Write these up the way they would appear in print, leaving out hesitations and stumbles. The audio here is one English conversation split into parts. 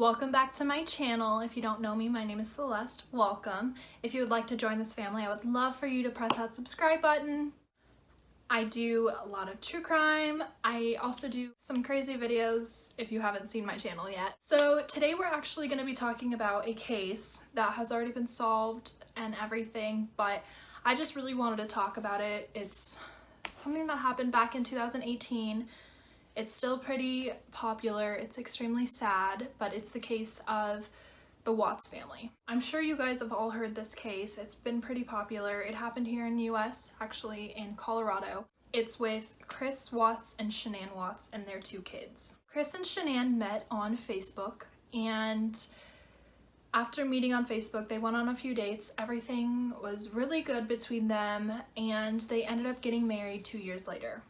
Welcome back to my channel. If you don't know me, my name is Celeste. Welcome. If you would like to join this family, I would love for you to press that subscribe button. I do a lot of true crime. I also do some crazy videos if you haven't seen my channel yet. So today we're actually going to be talking about a case that has already been solved and everything, but I just really wanted to talk about it. It's something that happened back in 2018. It's still pretty popular. It's extremely sad, but it's the case of the Watts family. I'm sure you guys have all heard this case. It's been pretty popular. It happened here in the US, actually in Colorado. It's with Chris Watts and Shanann Watts and their two kids. Chris and Shanann met on Facebook, and after meeting on Facebook, they went on a few dates. Everything was really good between them, and they ended up getting married 2 years later.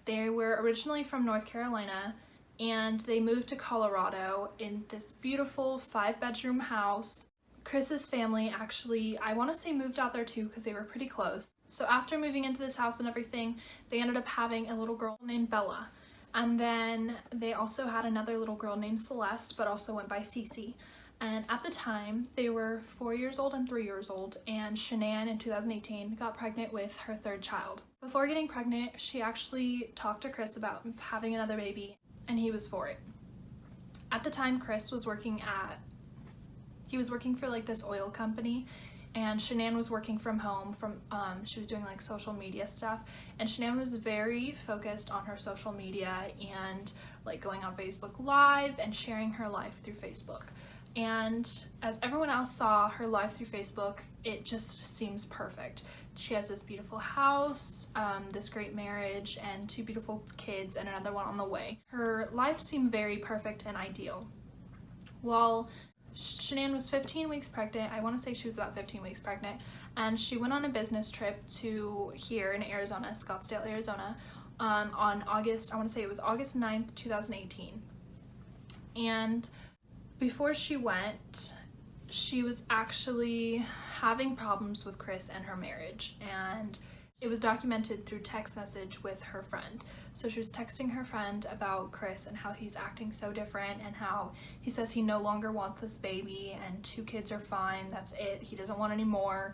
They were originally from North Carolina, and they moved to Colorado in this beautiful 5-bedroom house. Chris's family actually, I want to say, moved out there too because they were pretty close. So after moving into this house and everything, they ended up having a little girl named Bella. And then they also had another little girl named Celeste, but also went by Cece. And at the time, they were 4 years old and 3 years old, and Shanann in 2018 got pregnant with her third child. Before getting pregnant, she actually talked to Chris about having another baby, and he was for it. At the time, Chris was working for like this oil company, and Shanann was working from home. She was doing like social media stuff, and Shanann was very focused on her social media and like going on Facebook Live and sharing her life through Facebook. And as everyone else saw her life through Facebook, it just seems perfect. She has this beautiful house, this great marriage, and 2 beautiful kids and another one on the way. Her life seemed very perfect and ideal. Well, Shanann was 15 weeks pregnant. I want to say she was about 15 weeks pregnant, and she went on a business trip to here in Arizona, Scottsdale, Arizona, on August 9th, 2018. And before she went, she was actually having problems with Chris and her marriage, and it was documented through text message with her friend. So she was texting her friend about Chris and how he's acting so different, and how he says he no longer wants this baby and 2 kids are fine, that's it, he doesn't want any more,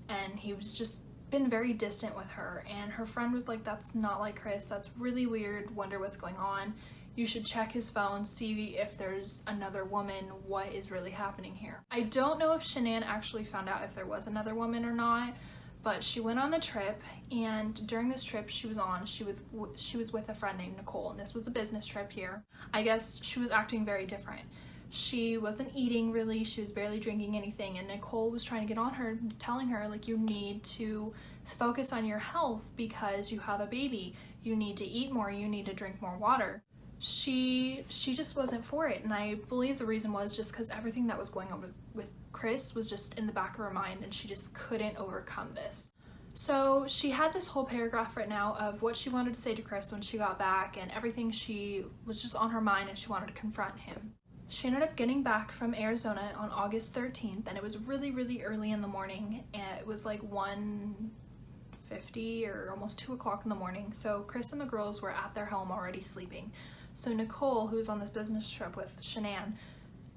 and he was just been very distant with her. And her friend was like, that's not like Chris, that's really weird, wonder what's going on. You should check his phone, see if there's another woman, what is really happening here. I don't know if Shanann actually found out if there was another woman or not, but she went on the trip, and during this trip she was with a friend named Nicole, and this was a business trip here. I guess she was acting very different. She wasn't eating really, she was barely drinking anything, and Nicole was trying to get on her, telling her like, you need to focus on your health because you have a baby. You need to eat more, you need to drink more water. She just wasn't for it, and I believe the reason was just because everything that was going on with Chris was just in the back of her mind, and she just couldn't overcome this. So she had this whole paragraph written out of what she wanted to say to Chris when she got back, and everything she was just on her mind, and she wanted to confront him. She ended up getting back from Arizona on August 13th, and it was really, really early in the morning, and it was like 1:50 or almost 2 o'clock in the morning. So Chris and the girls were at their home already sleeping. So Nicole, who was on this business trip with Shanann,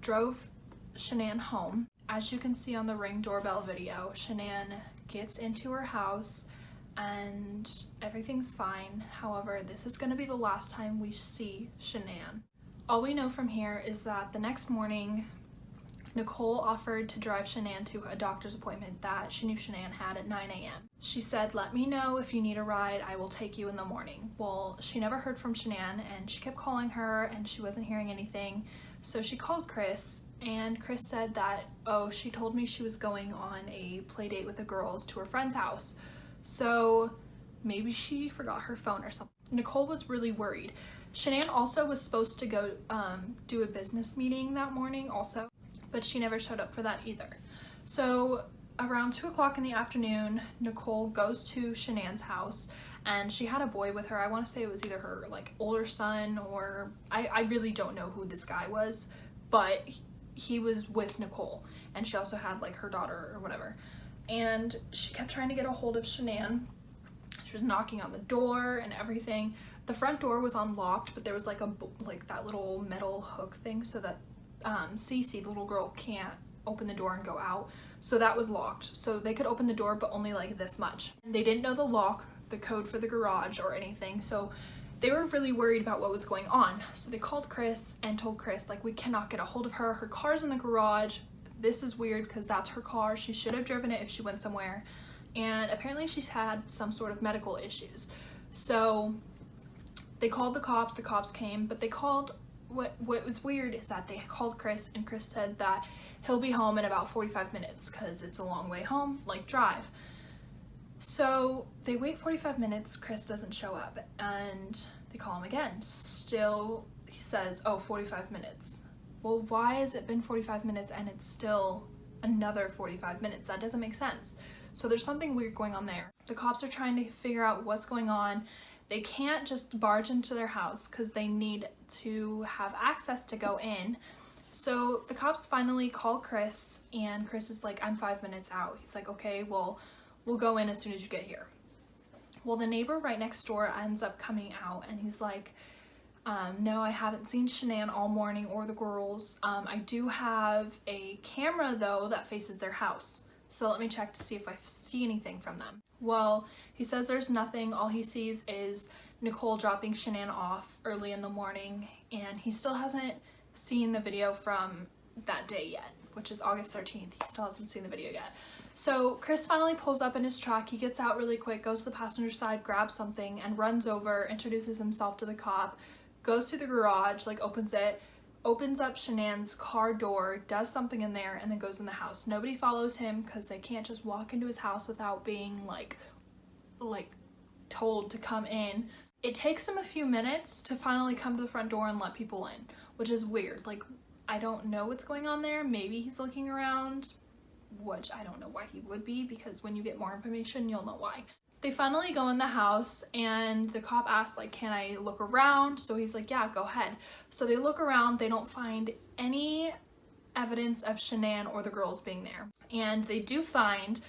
drove Shanann home. As you can see on the Ring doorbell video, Shanann gets into her house and everything's fine. However, this is going to be the last time we see Shanann. All we know from here is that the next morning, Nicole offered to drive Shanann to a doctor's appointment that she knew Shanann had at 9 a.m. She said, let me know if you need a ride, I will take you in the morning. Well, she never heard from Shanann, and she kept calling her and she wasn't hearing anything. So she called Chris, and Chris said that, oh, she told me she was going on a play date with the girls to her friend's house. So maybe she forgot her phone or something. Nicole was really worried. Shanann also was supposed to go do a business meeting that morning also, but she never showed up for that either. So around 2 o'clock in the afternoon, Nicole goes to Shanann's house, and she had a boy with her. I want to say it was either her like older son, or I really don't know who this guy was, but he was with Nicole, and she also had like her daughter or whatever. And she kept trying to get a hold of Shanann. She was knocking on the door and everything. The front door was unlocked, but there was like that little metal hook thing so that Cece, the little girl, can't open the door and go out, so that was locked. So they could open the door, but only like this much. And they didn't know the lock, the code for the garage or anything, so they were really worried about what was going on. So they called Chris and told Chris, like, we cannot get a hold of her. Her car's in the garage. This is weird because that's her car. She should have driven it if she went somewhere. And apparently she's had some sort of medical issues. So they called the cops came, but they called, what was weird is that they called Chris, and Chris said that he'll be home in about 45 minutes because it's a long way home, like drive. So they wait 45 minutes, Chris doesn't show up, and they call him again. Still, he says, oh, 45 minutes. Well, why has it been 45 minutes and it's still another 45 minutes? That doesn't make sense. So there's something weird going on there. The cops are trying to figure out what's going on. They can't just barge into their house because they need to have access to go in. So the cops finally call Chris, and Chris is like, I'm 5 minutes out. He's like, okay, well, we'll go in as soon as you get here. Well, the neighbor right next door ends up coming out, and he's like, no, I haven't seen Shanann all morning or the girls. I do have a camera though that faces their house. So let me check to see if I see anything from them. Well, he says there's nothing. All he sees is Nicole dropping Shanann off early in the morning, and he still hasn't seen the video from that day yet, which is August 13th. He still hasn't seen the video yet. So Chris finally pulls up in his truck. He gets out really quick, goes to the passenger side, grabs something, and runs over, introduces himself to the cop, goes to the garage, like opens it, opens up Shanann's car door, does something in there, and then goes in the house. Nobody follows him because they can't just walk into his house without being like told to come in. It takes him a few minutes to finally come to the front door and let people in, which is weird. Like, I don't know what's going on there. Maybe he's looking around, which I don't know why he would be, because when you get more information, you'll know why. They finally go in the house, and the cop asks, like, can I look around? So he's like, yeah, go ahead. So they look around. They don't find any evidence of Shanann or the girls being there. And they do find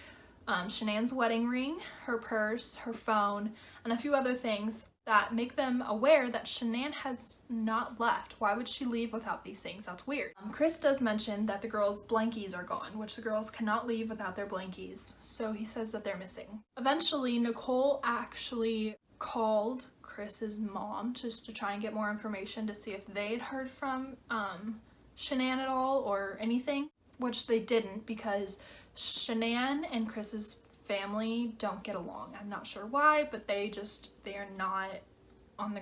Shanann's wedding ring, her purse, her phone, and a few other things that make them aware that Shanann has not left. Why would she leave without these things? That's weird. Chris does mention that the girls' blankies are gone, which the girls cannot leave without their blankies, so he says that they're missing. Eventually, Nicole actually called Chris's mom just to try and get more information to see if they had heard from Shanann at all or anything, which they didn't, because Shanann and Chris's family don't get along. I'm not sure why, but they are not on the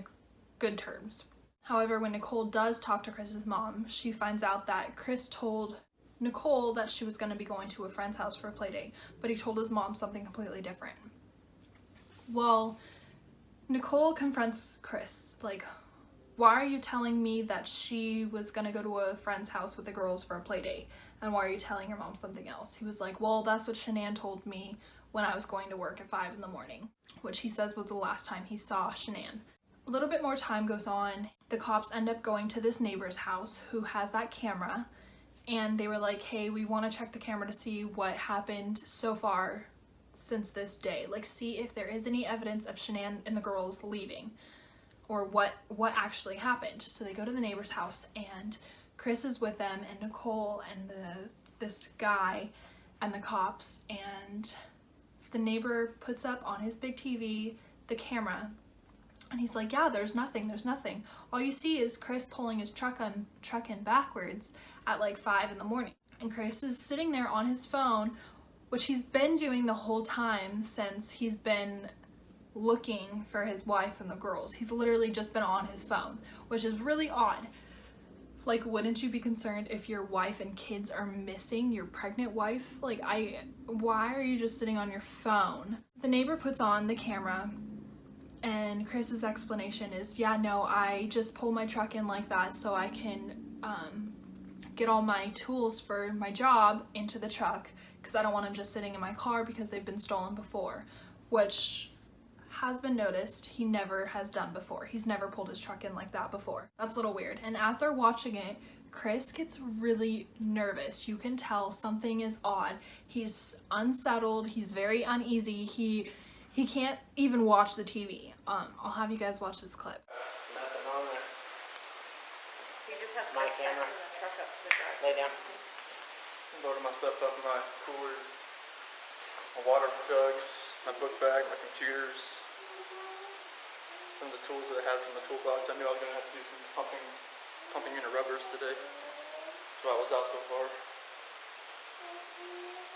good terms. However, when Nicole does talk to Chris's mom, she finds out that Chris told Nicole that she was going to be going to a friend's house for a play date, but he told his mom something completely different. Well, Nicole confronts Chris, like, why are you telling me that she was going to go to a friend's house with the girls for a play date? And why are you telling your mom something else? He was like, well, that's what Shanann told me when I was going to work at 5 in the morning, which he says was the last time he saw Shanann. A little bit more time goes on. The cops end up going to this neighbor's house who has that camera, and they were like, hey, we want to check the camera to see what happened so far since this day. Like, see if there is any evidence of Shanann and the girls leaving, or what actually happened. So they go to the neighbor's house, and Chris is with them, and Nicole, and this guy, and the cops, and the neighbor puts up on his big TV the camera, and he's like, yeah, there's nothing. All you see is Chris pulling his truck in backwards at like 5 in the morning. And Chris is sitting there on his phone, which he's been doing the whole time since he's been looking for his wife and the girls. He's literally just been on his phone, which is really odd. Like, wouldn't you be concerned if your wife and kids are missing, your pregnant wife? Like, why are you just sitting on your phone? The neighbor puts on the camera, and Chris's explanation is, yeah, no, I just pull my truck in like that so I can get all my tools for my job into the truck, because I don't want them just sitting in my car because they've been stolen before, which has been noticed he never has done before. He's never pulled his truck in like that before. That's a little weird. And as they're watching it, Chris gets really nervous. You can tell something is odd. He's unsettled. He's very uneasy. He can't even watch the TV. I'll have you guys watch this clip. Nothing on there. You just have to My back camera. the truck up to the Lay down. Loaded my stuff up in my coolers, my water jugs, my book bag, my computers, some of the tools that I had from the toolbox. I knew I was going to have to do some pumping into rubbers today. That's why I was out so far.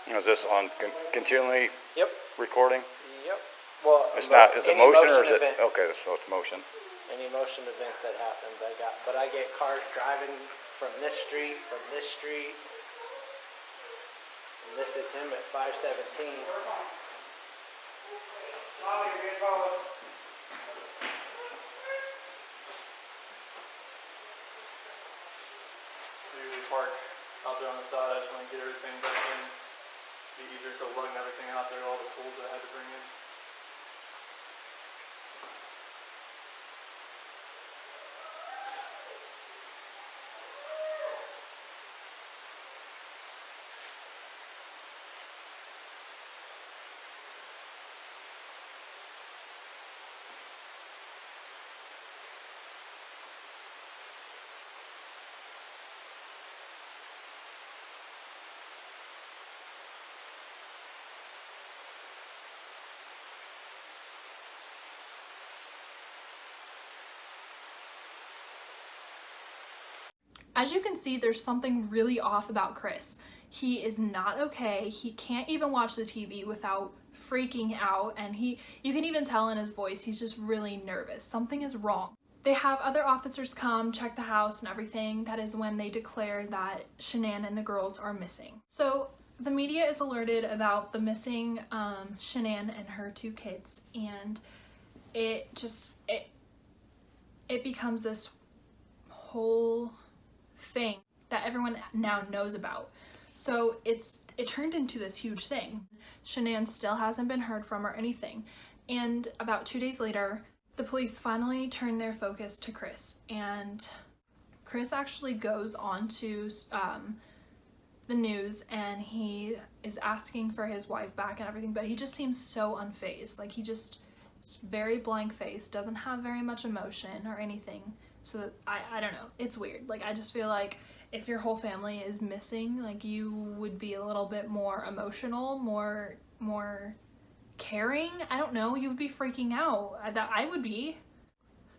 Is this on continually Yep. recording? Yep. Well, It's not, is it any motion or is it, event, okay, so it's motion. any motion event that happens, I get cars driving from this street, and this is him at 517. I usually park out there on the side. I just want to get everything back in. Be easier so lugging everything out there, all the tools that I had to bring in. As you can see, there's something really off about Chris. He is not okay. He can't even watch the TV without freaking out, and you can even tell in his voice he's just really nervous. Something is wrong. They have other officers come check the house and everything. That is when they declare that Shanann and the girls are missing. So the media is alerted about the missing Shanann and her 2 kids, and it becomes this whole thing that everyone now knows about. So it turned into this huge thing. Shanann still hasn't been heard from or anything. And about 2 days later, the police finally turn their focus to Chris. And Chris actually goes on to the news, and he is asking for his wife back and everything, but he just seems so unfazed. Like, he just very blank faced, doesn't have very much emotion or anything. So I don't know, it's weird. Like, I just feel like if your whole family is missing, like, you would be a little bit more emotional, more caring. I don't know, you would be freaking out. I would be.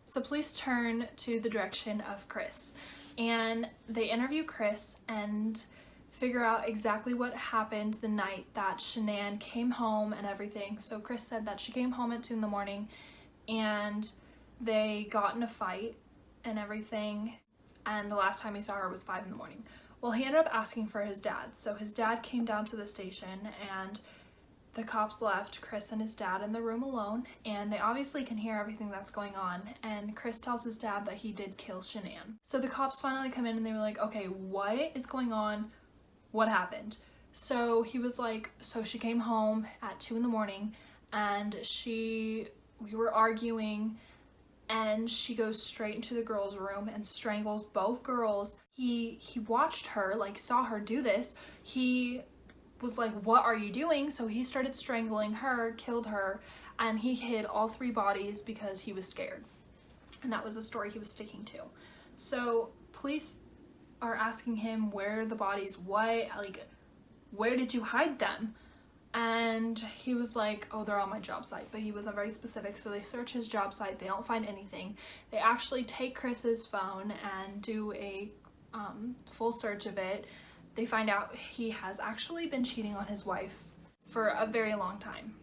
So police turn to the direction of Chris, and they interview Chris and figure out exactly what happened the night that Shanann came home and everything. So Chris said that she came home at 2 a.m. and they got in a fight and everything, and the last time he saw her was 5 a.m. Well, he ended up asking for his dad. So his dad came down to the station, and the cops left Chris and his dad in the room alone, and they obviously can hear everything that's going on, and Chris tells his dad that he did kill Shanann. So the cops finally come in and they were like, okay, what is going on? What happened? So he was like, so she came home at 2 a.m. and we were arguing, and she goes straight into the girls' room and strangles both girls. He watched her, like, saw her do this. He was like, what are you doing? So he started strangling her, killed her, and he hid all 3 bodies because he was scared. And that was the story he was sticking to. So police are asking him where the bodies, where did you hide them? And he was like, oh, they're on my job site, but he wasn't very specific. So they search his job site, they don't find anything. They actually take Chris's phone and do a full search of it. They find out he has actually been cheating on his wife for a very long time.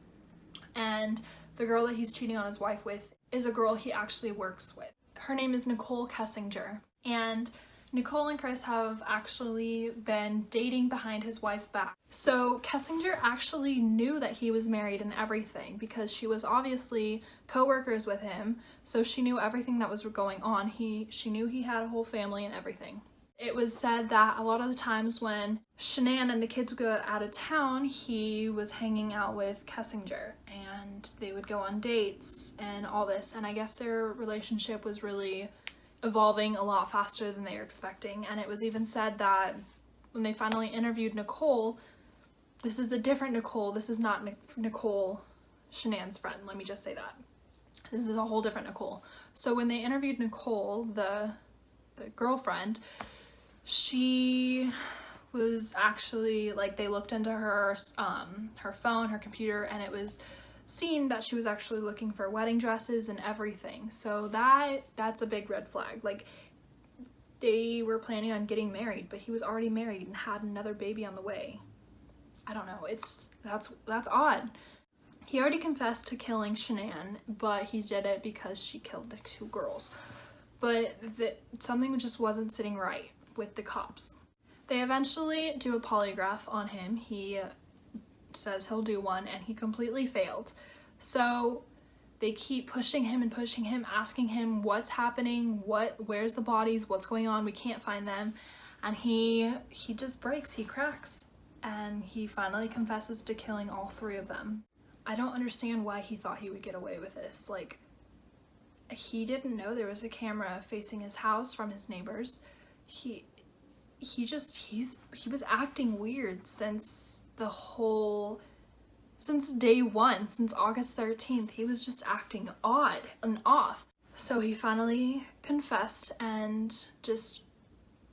And the girl that he's cheating on his wife with is a girl he actually works with. Her name is Nicole Kessinger, and Nicole and Chris have actually been dating behind his wife's back. So Kessinger actually knew that he was married and everything, because she was obviously co-workers with him, so she knew everything that was going on. She knew he had a whole family and everything. It was said that a lot of the times when Shanann and the kids would go out of town, he was hanging out with Kessinger, and they would go on dates and all this, and I guess their relationship was really evolving a lot faster than they were expecting. And it was even said that when they finally interviewed Nicole, this is a different Nicole. This is not Nicole, Shanann's friend. Let me just say that. This is a whole different Nicole. So when they interviewed Nicole, the girlfriend, She was actually, like, they looked into her phone, her computer, and it was seen that she was actually looking for wedding dresses and everything. So that's a big red flag. Like, they were planning on getting married, but he was already married and had another baby on the way. I don't know, that's odd. He already confessed to killing Shanann, but he did it because she killed the 2 girls. But something just wasn't sitting right with the cops. They eventually do a polygraph on him. He says he'll do one, and he completely failed. So they keep pushing him and pushing him, asking him what's happening, where's the bodies, what's going on, we can't find them. And he just breaks, he cracks, and he finally confesses to killing all 3 of them. I don't understand why he thought he would get away with this. Like, he didn't know there was a camera facing his house from his neighbors. He was acting weird since day 1, since August 13th. He was just acting odd and off. So he finally confessed, and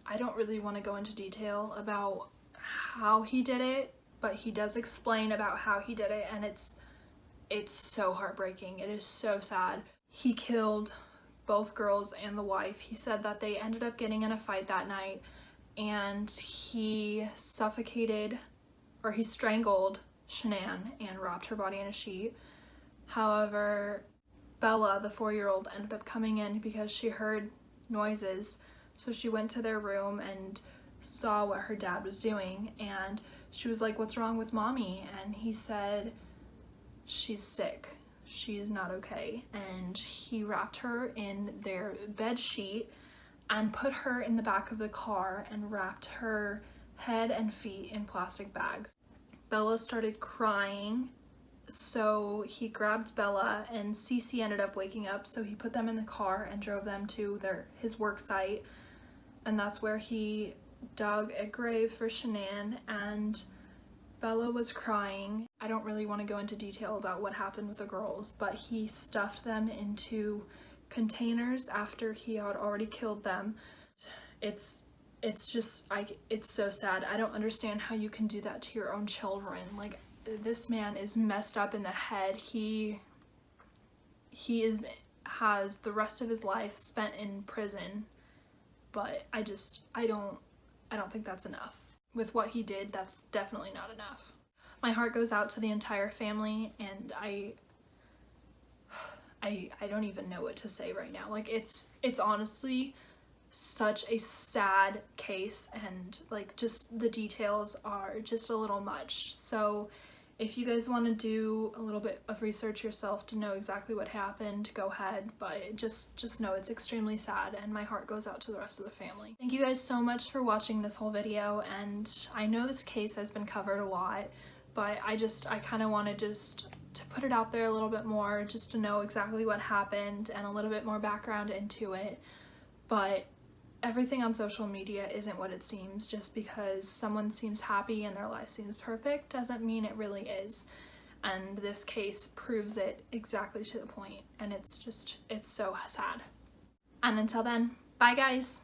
I don't really want to go into detail about how he did it, but he does explain about how he did it, and it's so heartbreaking. It is so sad. He killed both girls and the wife. He said that they ended up getting in a fight that night, and he strangled Shanann and wrapped her body in a sheet. However, Bella, the 4-year-old, ended up coming in because she heard noises. So she went to their room and saw what her dad was doing, and she was like, "What's wrong with mommy?" And he said, "She's sick. She's not okay." And he wrapped her in their bed sheet and put her in the back of the car and wrapped her head and feet in plastic bags. Bella started crying, so he grabbed Bella, and Cece ended up waking up, so he put them in the car and drove them to his work site, and that's where he dug a grave for Shanann, and Bella was crying. I don't really want to go into detail about what happened with the girls, but he stuffed them into containers after he had already killed them. It's so sad. I don't understand how you can do that to your own children. Like, this man is messed up in the head. He has the rest of his life spent in prison, but I don't think that's enough. With what he did, that's definitely not enough. My heart goes out to the entire family, and I don't even know what to say right now. Like, it's honestly such a sad case, and like, just the details are just a little much. So if you guys want to do a little bit of research yourself to know exactly what happened, go ahead, but just know it's extremely sad, and my heart goes out to the rest of the family. Thank you guys so much for watching this whole video, and I know this case has been covered a lot, but I kind of wanted to put it out there a little bit more, just to know exactly what happened and a little bit more background into it. But everything on social media isn't what it seems. Just because someone seems happy and their life seems perfect doesn't mean it really is. And this case proves it exactly to the point, and it's so sad. And until then, bye guys!